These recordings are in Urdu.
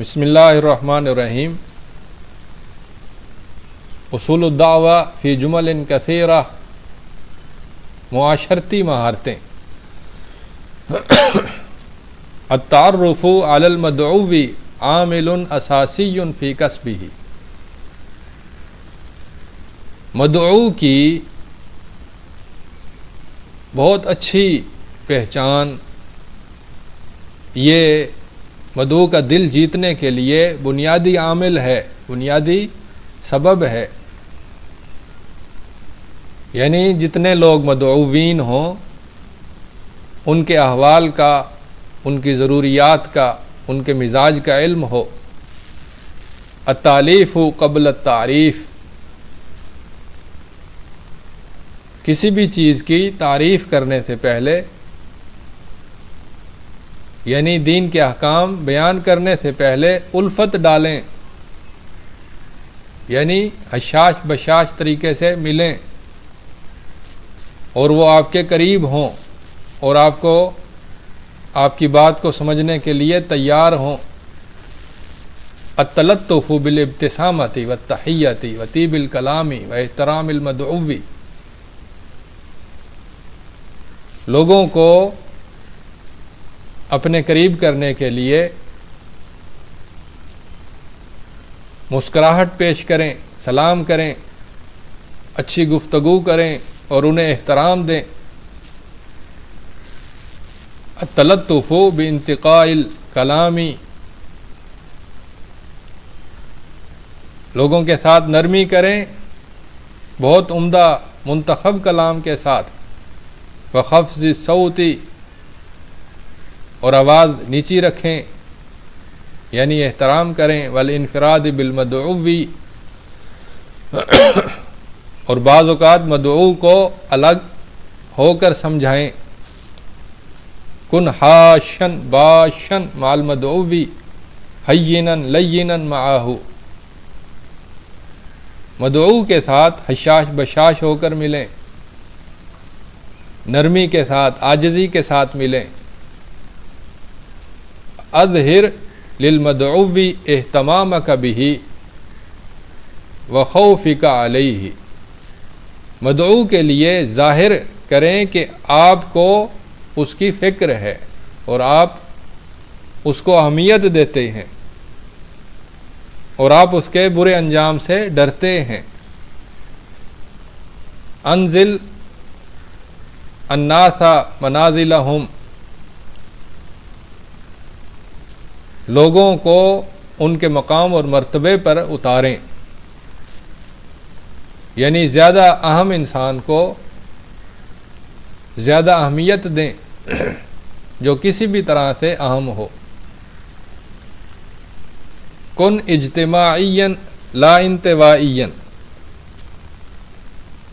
بسم اللہ الرحمن الرحیم۔ اصول الدعوہ فی جمل کثیرہ، معاشرتی مہارتیں۔ التعرف علی المدعو عامل اساسی فی کسبہ۔ مدعو کی بہت اچھی پہچان، یہ مدعو کا دل جیتنے کے لیے بنیادی عامل ہے، بنیادی سبب ہے۔ یعنی جتنے لوگ مدعوین ہوں ان کے احوال کا، ان کی ضروریات کا، ان کے مزاج کا علم ہو۔ التعلیف قبل التعریف، کسی بھی چیز کی تعریف کرنے سے پہلے، یعنی دین کے احکام بیان کرنے سے پہلے الفت ڈالیں، یعنی حشاش بشاش طریقے سے ملیں اور وہ آپ کے قریب ہوں اور آپ کی بات کو سمجھنے کے لیے تیار ہوں۔ التلطف بالابتسامۃ والتحیۃ وطیب الکلام واحترام المدعو، لوگوں کو اپنے قریب کرنے کے لیے مسکراہٹ پیش کریں، سلام کریں، اچھی گفتگو کریں اور انہیں احترام دیں۔ التلطف بانتقاء الکلام، لوگوں کے ساتھ نرمی کریں بہت عمدہ منتخب کلام کے ساتھ۔ وخفض الصوت، اور آواز نیچی رکھیں، یعنی احترام کریں۔ والانفراد بالمدعو، اور بعض اوقات مدعو کو الگ ہو کر سمجھائیں۔ کن حاشن باشن مع المدعو حینا لینا معہ، مدعو کے ساتھ حشاش بشاش ہو کر ملیں، نرمی کے ساتھ، عاجزی کے ساتھ ملیں۔ اظہر للمدعو اہتمامک بہ وخوفک علیہ، مدعو کے لیے ظاہر کریں کہ آپ کو اس کی فکر ہے اور آپ اس کو اہمیت دیتے ہیں اور آپ اس کے برے انجام سے ڈرتے ہیں۔ انزل الناس منازلہم، لوگوں کو ان کے مقام اور مرتبے پر اتاریں، یعنی زیادہ اہم انسان کو زیادہ اہمیت دیں جو کسی بھی طرح سے اہم ہو۔ کن اجتماعیا لا انطوائیا،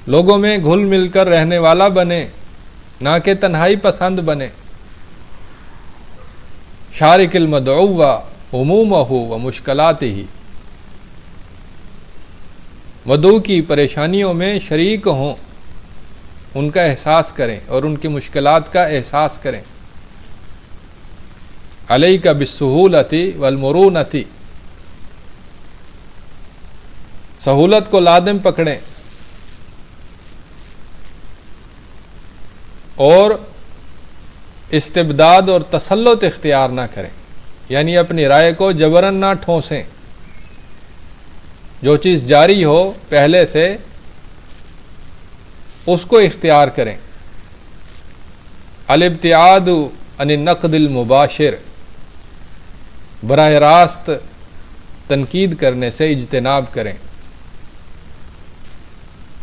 لوگوں میں گھل مل کر رہنے والا بنے، نہ کہ تنہائی پسند بنے۔ شارک المدعو ہمومہ ومشکلاتہ، مدعو کی پریشانیوں میں شریک ہوں، ان کا احساس کریں اور ان کی مشکلات کا احساس کریں۔ علیک بالسہولۃ والمرونۃ، سہولت کو لازم پکڑیں اور استبداد اور تسلط اختیار نہ کریں، یعنی اپنی رائے کو جبراً نہ ٹھونسیں۔ جو چیز جاری ہو پہلے سے اس کو اختیار کریں۔ الابتعاد عن النقد المباشر، براہ راست تنقید کرنے سے اجتناب کریں۔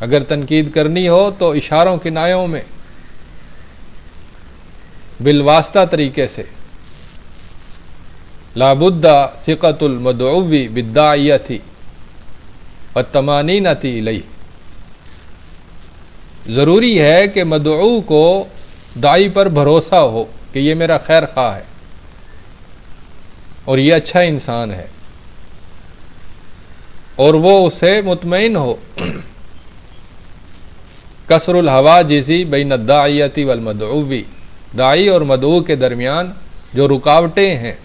اگر تنقید کرنی ہو تو اشاروں کنایوں میں، بالواسطہ طریقے سے۔ لابد ثقۃ المدعو بالداعیۃ والطمانینۃ الیہ، ضروری ہے کہ مدعو کو داعی پر بھروسہ ہو کہ یہ میرا خیر خواہ ہے اور یہ اچھا انسان ہے، اور وہ اس سے مطمئن ہو۔ کسر الحواجز بین الداعیۃ والمدعو، داعی اور مدعو کے درمیان جو رکاوٹیں ہیں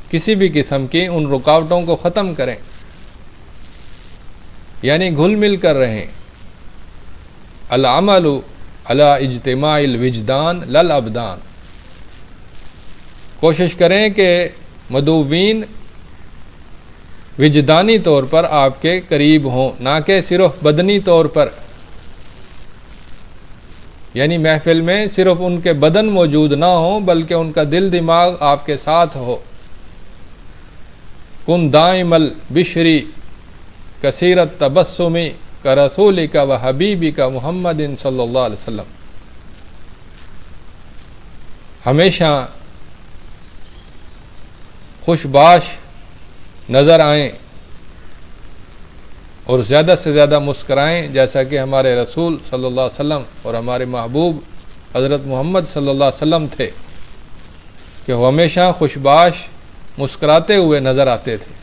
کسی بھی قسم کی ان رکاوٹوں کو ختم کریں، یعنی گھل مل کر رہیں۔ العمل علی اجتماع الوجدان للابدان، کوشش کریں کہ مدعوین وجدانی طور پر آپ کے قریب ہوں، نہ کہ صرف بدنی طور پر، یعنی محفل میں صرف ان کے بدن موجود نہ ہوں بلکہ ان کا دل دماغ آپ کے ساتھ ہو۔ کن دائم البشری کثیر التبسم کرسولک و حبیبک محمد صلی اللہ علیہ وسلم، ہمیشہ خوش باش نظر آئیں اور زیادہ سے زیادہ مسکرائیں، جیسا کہ ہمارے رسول صلی اللہ علیہ وسلم اور ہمارے محبوب حضرت محمد صلی اللہ علیہ وسلم تھے کہ وہ ہمیشہ خوش باش مسکراتے ہوئے نظر آتے تھے۔